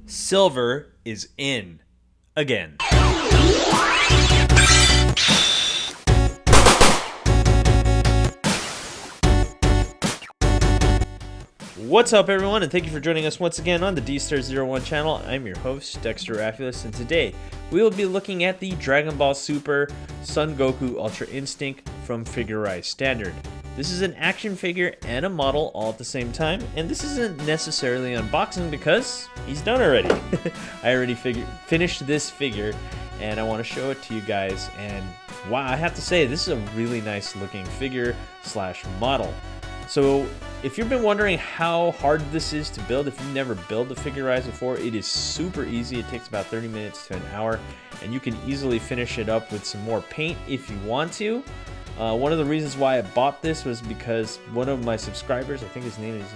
Silver is in again. What's up, everyone, and thank you for joining us once again on the Dexter01 channel. I'm your host, Dexter Arafiles, and today we will be looking at the Dragon Ball Super Son Goku Ultra Instinct from Figure Rise Standard. This is an action figure and a model all at the same time, and this isn't necessarily unboxing because he's done already. I already finished this figure, and I want to show it to you guys, and wow, I have to say, this is a really nice looking figure slash model. So if you've been wondering how hard this is to build, if you've never built a Figure Rise before, it is super easy. It takes about 30 minutes to an hour, and you can easily finish it up with some more paint if you want to. One of the reasons why I bought this was because one of my subscribers, I think his name is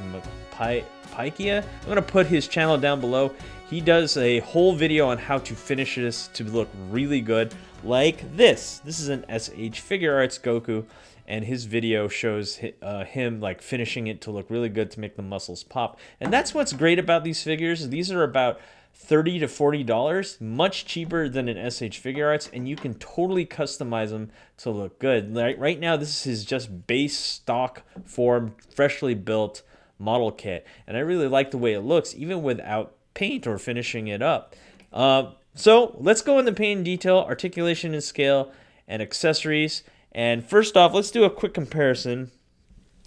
McPaikia, I'm going to put his channel down below. He does a whole video on how to finish this to look really good, like this. This is an SH Figure Arts Goku, and his video shows him like finishing it to look really good to make the muscles pop. And that's what's great about these figures. These are about $30 to $40, much cheaper than an SH Figure Arts, and you can totally customize them to look good. Right now, this is his just base stock form, freshly built model kit, and I really like the way it looks, even without paint or finishing it up. So let's go into paint and detail, articulation and scale, and accessories. And first off, let's do a quick comparison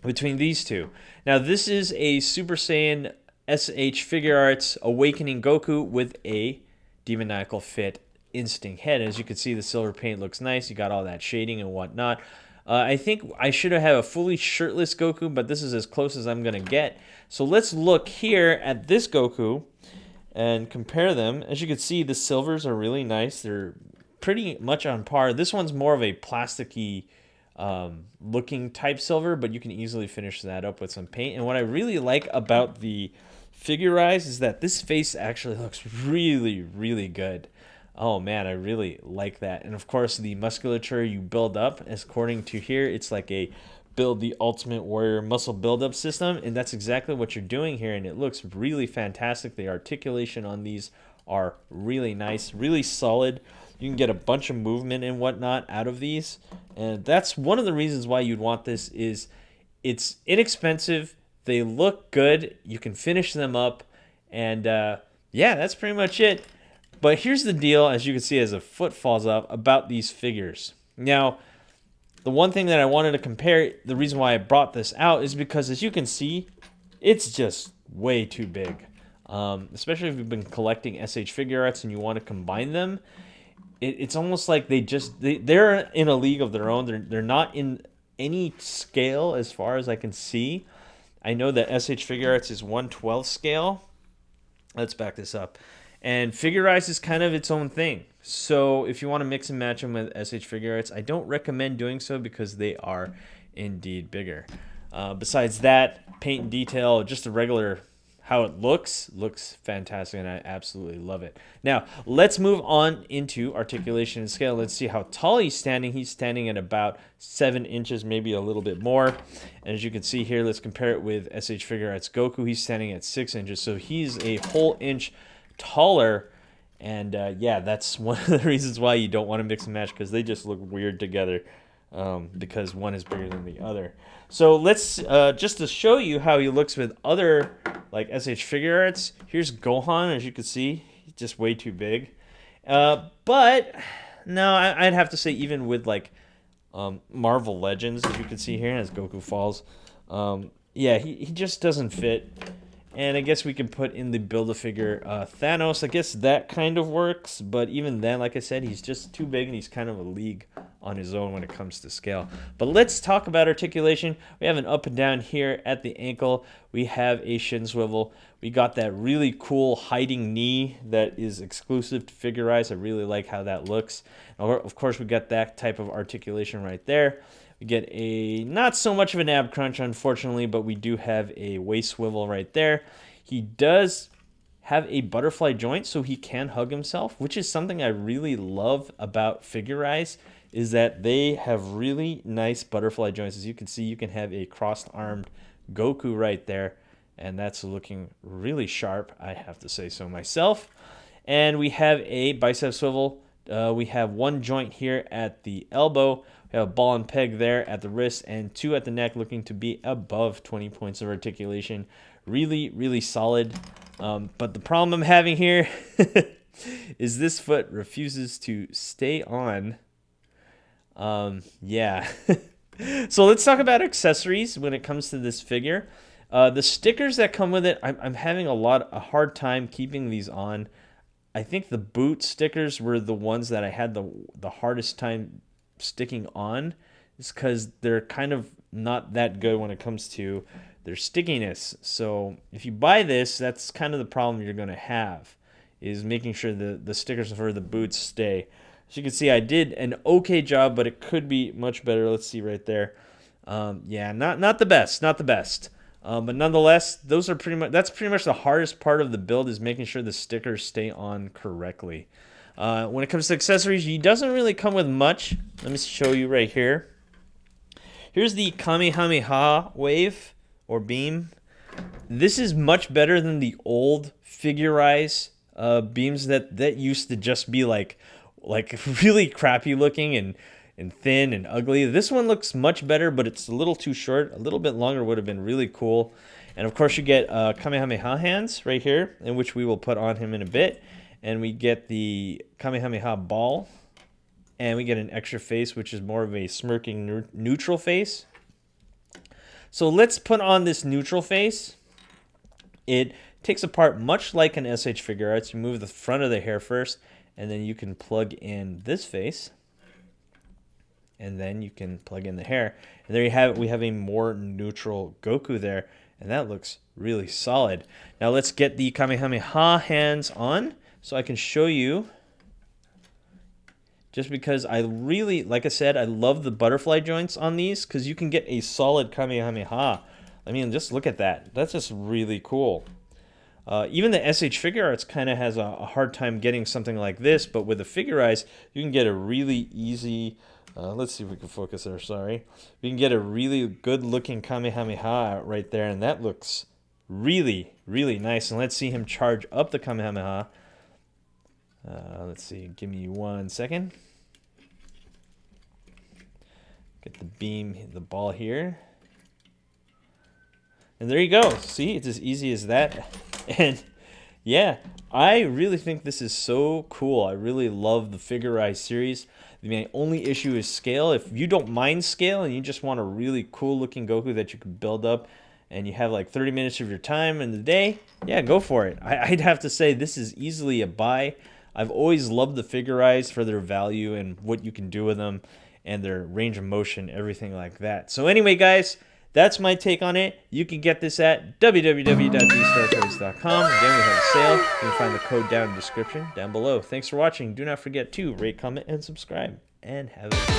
between these two. Now, this is a Super Saiyan SH Figure Arts Awakening Goku with a Demoniacal Fit Instinct head. As you can see, the silver paint looks nice. You got all that shading and whatnot. I think I should have had a fully shirtless Goku, but this is as close as I'm going to get. So let's look here at this Goku and compare them. As you can see, the silvers are really nice. They're pretty much on par. This one's more of a plasticky looking type silver, but you can easily finish that up with some paint. And what I really like about the Figure Rise is that this face actually looks really, really good. Oh man, I really like that. And of course, the musculature you build up, as according to here, it's like a build the Ultimate Warrior muscle buildup system, and that's exactly what you're doing here, and it looks really fantastic. The articulation on these are really nice, really solid. You can get a bunch of movement and whatnot out of these, and that's one of the reasons why you'd want this. Is it's inexpensive, they look good, you can finish them up, and yeah, that's pretty much it. But here's the deal, as you can see as a foot falls off, about these figures. Now, the one thing that I wanted to compare, the reason why I brought this out is because, as you can see, it's just way too big. Especially if you've been collecting SH Figure Arts and you want to combine them. It's almost like they're in a league of their own. They're not in any scale as far as I can see. I know that SH Figure Arts is 1/12 scale. Let's back this up. And Figure Rise is kind of its own thing. So if you want to mix and match them with SH Figure Arts, I don't recommend doing so because they are indeed bigger. Besides that, paint and detail, just a regular how it looks fantastic, and I absolutely love it. Now, let's move on into articulation and scale. Let's see how tall he's standing. He's standing at about 7 inches, maybe a little bit more. And as you can see here, let's compare it with SH Figure Arts Goku. He's standing at 6 inches, so he's a whole inch taller. And yeah, that's one of the reasons why you don't want to mix and match, because they just look weird together. Because one is bigger than the other. So let's just to show you how he looks with other like SH Figure Arts. Here's Gohan, as you can see, he's just way too big. But no, I'd have to say even with like Marvel Legends, as you can see here, as Goku falls, yeah, he just doesn't fit. And I guess we can put in the Build-A-Figure Thanos. I guess that kind of works, but even then, like I said, he's just too big, and he's kind of a league on his own when it comes to scale. But let's talk about articulation. We have an up and down here at the ankle. We have a shin swivel. We got that really cool hiding knee that is exclusive to Figure Rise. I really like how that looks. Of course, we got that type of articulation right there. We get a not so much of an ab crunch, unfortunately, but we do have a waist swivel right there. He does have a butterfly joint, so he can hug himself, which is something I really love about Figure Rise, is that they have really nice butterfly joints. As you can see, you can have a crossed-armed Goku right there. and that's looking really sharp, I have to say so myself. And we have a bicep swivel. We have one joint here at the elbow. We have a ball and peg there at the wrist, and 2 at the neck, looking to be above 20 points of articulation. Really, really solid. But the problem I'm having here is this foot refuses to stay on. Yeah. So let's talk about accessories when it comes to this figure. The stickers that come with it, I'm having a hard time keeping these on. I think the boot stickers were the ones that I had the hardest time sticking on, is because they're kind of not that good when it comes to their stickiness. So if you buy this, that's kind of the problem you're going to have, is making sure the stickers for the boots stay. As you can see, I did an okay job, but it could be much better. Let's see right there. Yeah, not the best, not the best. But nonetheless, that's pretty much the hardest part of the build, is making sure the stickers stay on correctly. When it comes to accessories, he doesn't really come with much. Let me show you right here. Here's the Kamehameha wave or beam. This is much better than the old figurize beams that used to just be like really crappy looking and thin and ugly. This one looks much better, but it's a little too short. A little bit longer would have been really cool. And of course you get Kamehameha hands right here, in which we will put on him in a bit. And we get the Kamehameha ball, and we get an extra face, which is more of a smirking neutral face. So let's put on this neutral face. It takes apart much like an SH figure arts. You move the front of the hair first, and then you can plug in this face, and then you can plug in the hair. And there you have it. We have a more neutral Goku there, and that looks really solid. Now let's get the Kamehameha hands on, so I can show you, just because I really, like I said, I love the butterfly joints on these, because you can get a solid Kamehameha. I mean, just look at that. That's just really cool. Even the SH figure arts kind of has a hard time getting something like this, but with the figurize, you can get a really easy, let's see if we can focus there, sorry. We can get a really good looking Kamehameha right there, and that looks really, really nice. And let's see him charge up the Kamehameha. Let's see, give me 1 second. Get the beam, the ball here. And there you go. See, it's as easy as that. And yeah, I really think this is so cool. I really love the Figurize series. My only issue is scale. If you don't mind scale and you just want a really cool looking Goku that you can build up, and you have like 30 minutes of your time in the day, yeah, go for it. I'd have to say this is easily a buy. I've always loved the Figurize for their value and what you can do with them and their range of motion, everything like that. So anyway, guys, that's my take on it. You can get this at www.dstartoys.com. Again, we have a sale. You can find the code down in the description down below. Thanks for watching. Do not forget to rate, comment, and subscribe. And have a good one.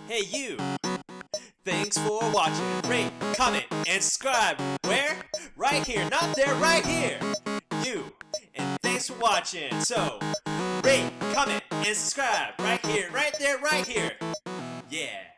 Hey you! Thanks for watching. Rate, comment, and subscribe. Where? Right here. Not there, right here. You. And thanks for watching. So, rate, comment, and subscribe right here, right there, right here. Yeah.